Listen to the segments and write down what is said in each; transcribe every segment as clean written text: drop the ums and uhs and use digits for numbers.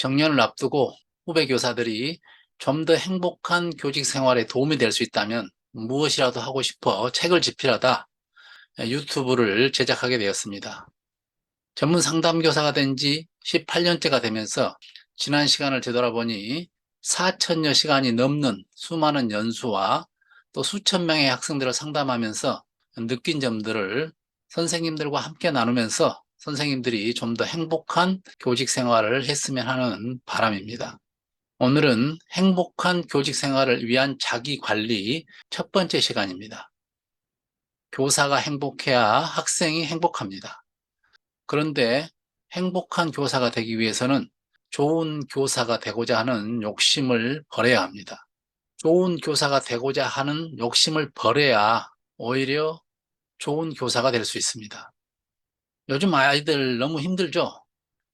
정년을 앞두고 후배 교사들이 좀 더 행복한 교직 생활에 도움이 될 수 있다면 무엇이라도 하고 싶어 책을 집필하다 유튜브를 제작하게 되었습니다. 전문 상담 교사가 된 지 18년째가 되면서 지난 시간을 되돌아보니 4천여 시간이 넘는 수많은 연수와 또 수천 명의 학생들을 상담하면서 느낀 점들을 선생님들과 함께 나누면서 선생님들이 좀 더 행복한 교직 생활을 했으면 하는 바람입니다. 오늘은 행복한 교직 생활을 위한 자기 관리 첫 번째 시간입니다. 교사가 행복해야 학생이 행복합니다. 그런데 행복한 교사가 되기 위해서는 좋은 교사가 되고자 하는 욕심을 버려야 합니다. 좋은 교사가 되고자 하는 욕심을 버려야 오히려 좋은 교사가 될 수 있습니다. 요즘 아이들 너무 힘들죠?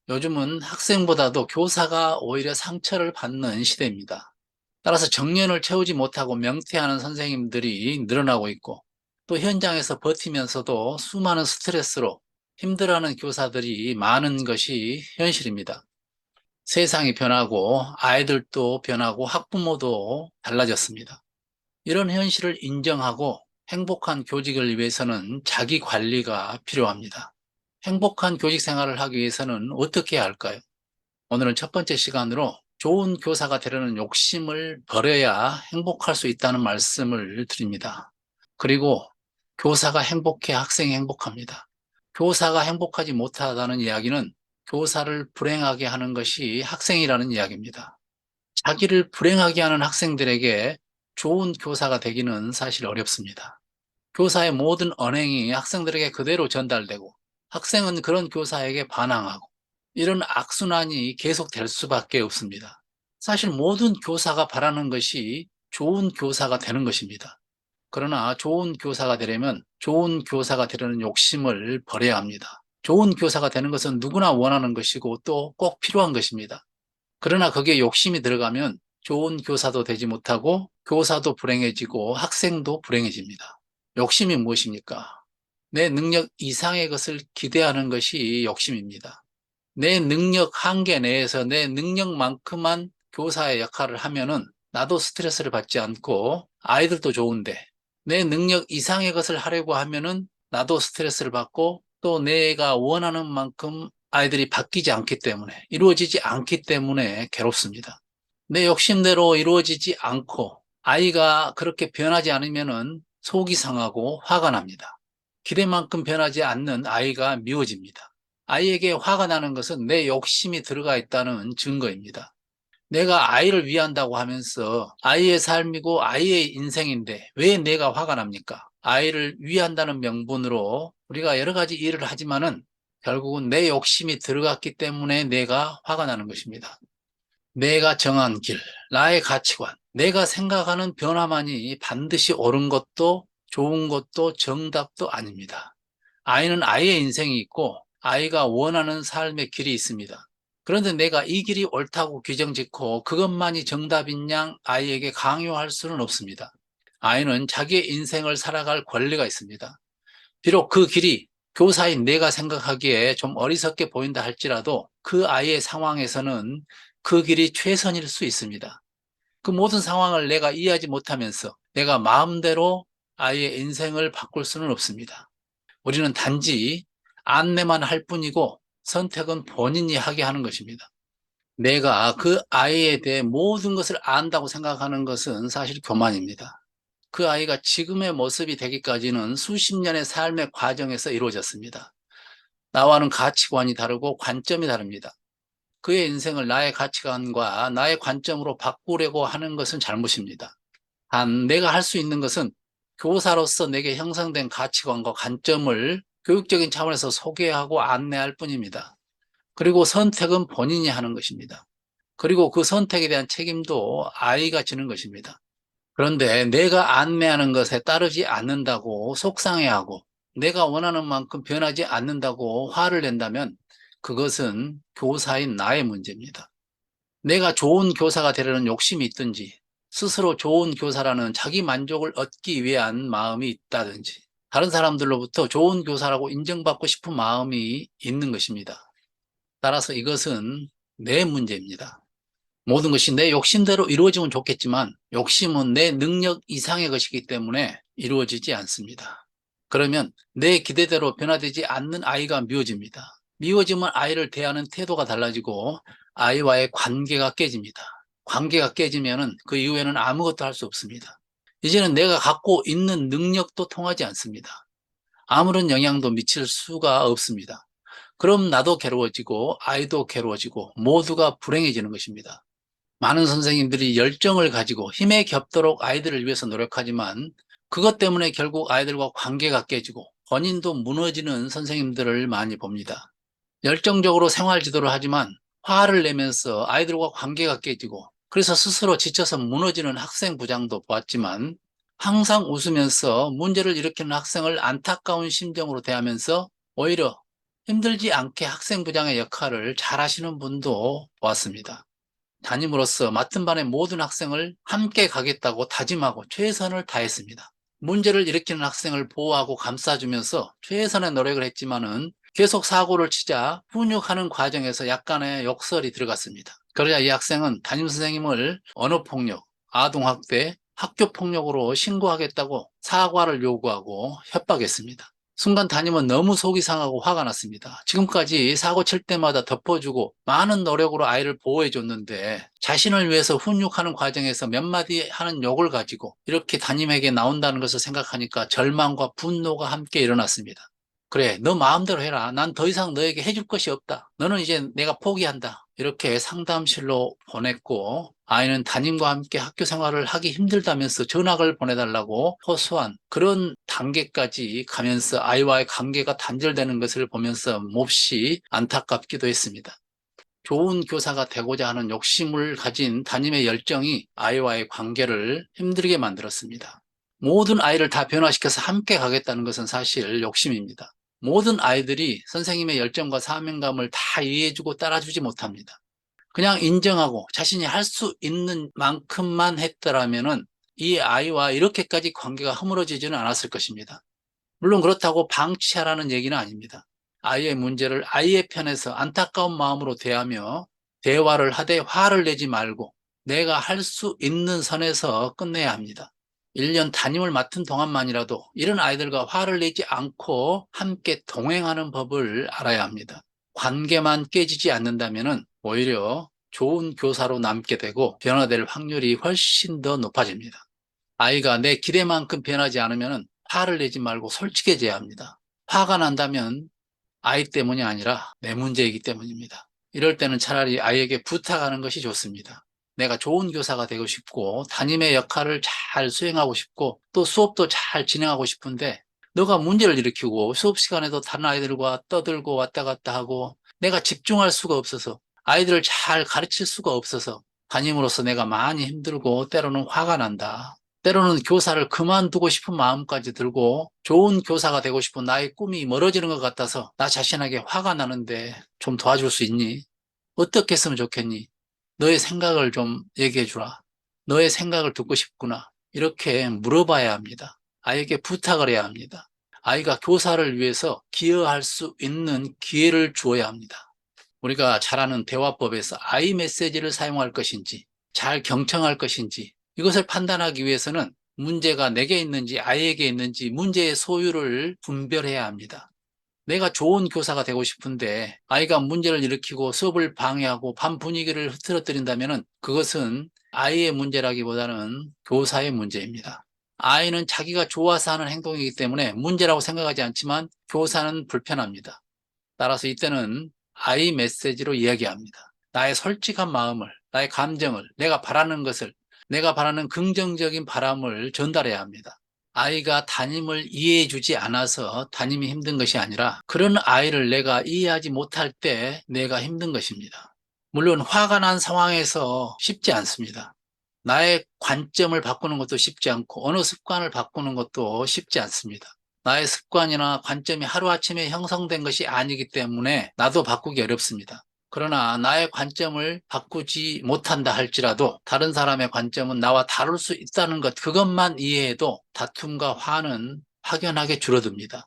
요즘은 학생보다도 교사가 오히려 상처를 받는 시대입니다. 따라서 정년을 채우지 못하고 명퇴하는 선생님들이 늘어나고 있고, 또 현장에서 버티면서도 수많은 스트레스로 힘들어하는 교사들이 많은 것이 현실입니다. 세상이 변하고 아이들도 변하고 학부모도 달라졌습니다. 이런 현실을 인정하고 행복한 교직을 위해서는 자기 관리가 필요합니다. 행복한 교직 생활을 하기 위해서는 어떻게 해야 할까요? 오늘은 첫 번째 시간으로 좋은 교사가 되려는 욕심을 버려야 행복할 수 있다는 말씀을 드립니다. 그리고 교사가 행복해 학생이 행복합니다. 교사가 행복하지 못하다는 이야기는 교사를 불행하게 하는 것이 학생이라는 이야기입니다. 자기를 불행하게 하는 학생들에게 좋은 교사가 되기는 사실 어렵습니다. 교사의 모든 언행이 학생들에게 그대로 전달되고 학생은 그런 교사에게 반항하고 이런 악순환이 계속될 수밖에 없습니다. 사실 모든 교사가 바라는 것이 좋은 교사가 되는 것입니다. 그러나 좋은 교사가 되려면 좋은 교사가 되려는 욕심을 버려야 합니다. 좋은 교사가 되는 것은 누구나 원하는 것이고 또 꼭 필요한 것입니다. 그러나 거기에 욕심이 들어가면 좋은 교사도 되지 못하고 교사도 불행해지고 학생도 불행해집니다. 욕심이 무엇입니까? 내 능력 이상의 것을 기대하는 것이 욕심입니다. 내 능력 한계 내에서 내 능력만큼만 교사의 역할을 하면은 나도 스트레스를 받지 않고 아이들도 좋은데 내 능력 이상의 것을 하려고 하면은 나도 스트레스를 받고 또 내가 원하는 만큼 아이들이 바뀌지 않기 때문에 이루어지지 않기 때문에 괴롭습니다. 내 욕심대로 이루어지지 않고 아이가 그렇게 변하지 않으면은 속이 상하고 화가 납니다. 기대만큼 변하지 않는 아이가 미워집니다. 아이에게 화가 나는 것은 내 욕심이 들어가 있다는 증거입니다. 내가 아이를 위한다고 하면서 아이의 삶이고 아이의 인생인데 왜 내가 화가 납니까? 아이를 위한다는 명분으로 우리가 여러 가지 일을 하지만은 결국은 내 욕심이 들어갔기 때문에 내가 화가 나는 것입니다. 내가 정한 길, 나의 가치관, 내가 생각하는 변화만이 반드시 옳은 것도 좋은 것도 정답도 아닙니다. 아이는 아이의 인생이 있고 아이가 원하는 삶의 길이 있습니다. 그런데 내가 이 길이 옳다고 규정짓고 그것만이 정답인 양 아이에게 강요할 수는 없습니다. 아이는 자기의 인생을 살아갈 권리가 있습니다. 비록 그 길이 교사인 내가 생각하기에 좀 어리석게 보인다 할지라도 그 아이의 상황에서는 그 길이 최선일 수 있습니다. 그 모든 상황을 내가 이해하지 못하면서 내가 마음대로 아이의 인생을 바꿀 수는 없습니다. 우리는 단지 안내만 할 뿐이고 선택은 본인이 하게 하는 것입니다. 내가 그 아이에 대해 모든 것을 안다고 생각하는 것은 사실 교만입니다. 그 아이가 지금의 모습이 되기까지는 수십 년의 삶의 과정에서 이루어졌습니다. 나와는 가치관이 다르고 관점이 다릅니다. 그의 인생을 나의 가치관과 나의 관점으로 바꾸려고 하는 것은 잘못입니다. 단, 내가 할 수 있는 것은 교사로서 내게 형성된 가치관과 관점을 교육적인 차원에서 소개하고 안내할 뿐입니다. 그리고 선택은 본인이 하는 것입니다. 그리고 그 선택에 대한 책임도 아이가 지는 것입니다. 그런데 내가 안내하는 것에 따르지 않는다고 속상해하고 내가 원하는 만큼 변하지 않는다고 화를 낸다면 그것은 교사인 나의 문제입니다. 내가 좋은 교사가 되려는 욕심이 있든지 스스로 좋은 교사라는 자기 만족을 얻기 위한 마음이 있다든지 다른 사람들로부터 좋은 교사라고 인정받고 싶은 마음이 있는 것입니다. 따라서 이것은 내 문제입니다. 모든 것이 내 욕심대로 이루어지면 좋겠지만 욕심은 내 능력 이상의 것이기 때문에 이루어지지 않습니다. 그러면 내 기대대로 변화되지 않는 아이가 미워집니다. 미워지면 아이를 대하는 태도가 달라지고 아이와의 관계가 깨집니다. 관계가 깨지면 그 이후에는 아무것도 할 수 없습니다. 이제는 내가 갖고 있는 능력도 통하지 않습니다. 아무런 영향도 미칠 수가 없습니다. 그럼 나도 괴로워지고 아이도 괴로워지고 모두가 불행해지는 것입니다. 많은 선생님들이 열정을 가지고 힘에 겹도록 아이들을 위해서 노력하지만 그것 때문에 결국 아이들과 관계가 깨지고 본인도 무너지는 선생님들을 많이 봅니다. 열정적으로 생활 지도를 하지만 화를 내면서 아이들과 관계가 깨지고 그래서 스스로 지쳐서 무너지는 학생 부장도 보았지만 항상 웃으면서 문제를 일으키는 학생을 안타까운 심정으로 대하면서 오히려 힘들지 않게 학생 부장의 역할을 잘 하시는 분도 보았습니다. 담임으로서 맡은 반의 모든 학생을 함께 가겠다고 다짐하고 최선을 다했습니다. 문제를 일으키는 학생을 보호하고 감싸주면서 최선의 노력을 했지만은 계속 사고를 치자 훈육하는 과정에서 약간의 욕설이 들어갔습니다. 그러자 이 학생은 담임선생님을 언어폭력, 아동학대, 학교폭력으로 신고하겠다고 사과를 요구하고 협박했습니다. 순간 담임은 너무 속이 상하고 화가 났습니다. 지금까지 사고 칠 때마다 덮어주고 많은 노력으로 아이를 보호해줬는데 자신을 위해서 훈육하는 과정에서 몇 마디 하는 욕을 가지고 이렇게 담임에게 나온다는 것을 생각하니까 절망과 분노가 함께 일어났습니다. 그래, 너 마음대로 해라. 난 더 이상 너에게 해줄 것이 없다. 너는 이제 내가 포기한다. 이렇게 상담실로 보냈고 아이는 담임과 함께 학교 생활을 하기 힘들다면서 전학을 보내달라고 호소한 그런 단계까지 가면서 아이와의 관계가 단절되는 것을 보면서 몹시 안타깝기도 했습니다. 좋은 교사가 되고자 하는 욕심을 가진 담임의 열정이 아이와의 관계를 힘들게 만들었습니다. 모든 아이를 다 변화시켜서 함께 가겠다는 것은 사실 욕심입니다. 모든 아이들이 선생님의 열정과 사명감을 다 이해해주고 따라주지 못합니다. 그냥 인정하고 자신이 할 수 있는 만큼만 했더라면은 이 아이와 이렇게까지 관계가 허물어지지는 않았을 것입니다. 물론 그렇다고 방치하라는 얘기는 아닙니다. 아이의 문제를 아이의 편에서 안타까운 마음으로 대하며 대화를 하되 화를 내지 말고 내가 할 수 있는 선에서 끝내야 합니다. 1년 담임을 맡은 동안만이라도 이런 아이들과 화를 내지 않고 함께 동행하는 법을 알아야 합니다. 관계만 깨지지 않는다면 오히려 좋은 교사로 남게 되고 변화될 확률이 훨씬 더 높아집니다. 아이가 내 기대만큼 변하지 않으면 화를 내지 말고 솔직해져야 합니다. 화가 난다면 아이 때문이 아니라 내 문제이기 때문입니다. 이럴 때는 차라리 아이에게 부탁하는 것이 좋습니다. 내가 좋은 교사가 되고 싶고 담임의 역할을 잘 수행하고 싶고 또 수업도 잘 진행하고 싶은데 너가 문제를 일으키고 수업 시간에도 다른 아이들과 떠들고 왔다 갔다 하고 내가 집중할 수가 없어서 아이들을 잘 가르칠 수가 없어서 담임으로서 내가 많이 힘들고 때로는 화가 난다. 때로는 교사를 그만두고 싶은 마음까지 들고 좋은 교사가 되고 싶은 나의 꿈이 멀어지는 것 같아서 나 자신에게 화가 나는데 좀 도와줄 수 있니? 어떻게 했으면 좋겠니? 너의 생각을 좀 얘기해 주라. 너의 생각을 듣고 싶구나. 이렇게 물어봐야 합니다. 아이에게 부탁을 해야 합니다. 아이가 교사를 위해서 기여할 수 있는 기회를 주어야 합니다. 우리가 잘 아는 대화법에서 아이 메시지를 사용할 것인지 잘 경청할 것인지 이것을 판단하기 위해서는 문제가 내게 있는지 아이에게 있는지 문제의 소유를 분별해야 합니다. 내가 좋은 교사가 되고 싶은데 아이가 문제를 일으키고 수업을 방해하고 반 분위기를 흐트러뜨린다면 그것은 아이의 문제라기보다는 교사의 문제입니다. 아이는 자기가 좋아서 하는 행동이기 때문에 문제라고 생각하지 않지만 교사는 불편합니다. 따라서 이때는 아이 메시지로 이야기합니다. 나의 솔직한 마음을, 나의 감정을, 내가 바라는 것을, 내가 바라는 긍정적인 바람을 전달해야 합니다. 아이가 담임을 이해해 주지 않아서 담임이 힘든 것이 아니라 그런 아이를 내가 이해하지 못할 때 내가 힘든 것입니다. 물론 화가 난 상황에서 쉽지 않습니다. 나의 관점을 바꾸는 것도 쉽지 않고 언어 습관을 바꾸는 것도 쉽지 않습니다. 나의 습관이나 관점이 하루아침에 형성된 것이 아니기 때문에 나도 바꾸기 어렵습니다. 그러나 나의 관점을 바꾸지 못한다 할지라도 다른 사람의 관점은 나와 다를 수 있다는 것, 그것만 이해해도 다툼과 화는 확연하게 줄어듭니다.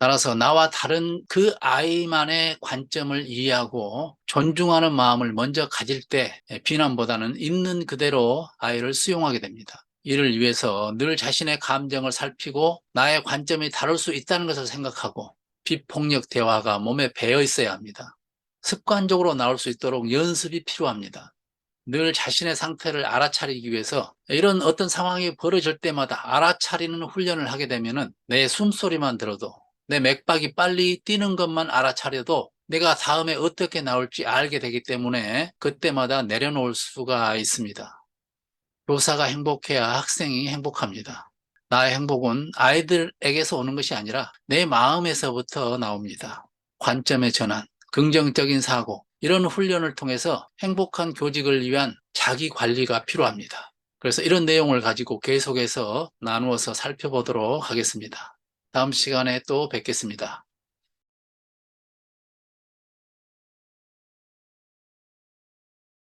따라서 나와 다른 그 아이만의 관점을 이해하고 존중하는 마음을 먼저 가질 때 비난보다는 있는 그대로 아이를 수용하게 됩니다. 이를 위해서 늘 자신의 감정을 살피고 나의 관점이 다를 수 있다는 것을 생각하고 비폭력 대화가 몸에 배어 있어야 합니다. 습관적으로 나올 수 있도록 연습이 필요합니다. 늘 자신의 상태를 알아차리기 위해서 이런 어떤 상황이 벌어질 때마다 알아차리는 훈련을 하게 되면은 내 숨소리만 들어도 내 맥박이 빨리 뛰는 것만 알아차려도 내가 다음에 어떻게 나올지 알게 되기 때문에 그때마다 내려놓을 수가 있습니다. 교사가 행복해야 학생이 행복합니다. 나의 행복은 아이들에게서 오는 것이 아니라 내 마음에서부터 나옵니다. 관점의 전환, 긍정적인 사고, 이런 훈련을 통해서 행복한 교직을 위한 자기 관리가 필요합니다. 그래서 이런 내용을 가지고 계속해서 나누어서 살펴보도록 하겠습니다. 다음 시간에 또 뵙겠습니다.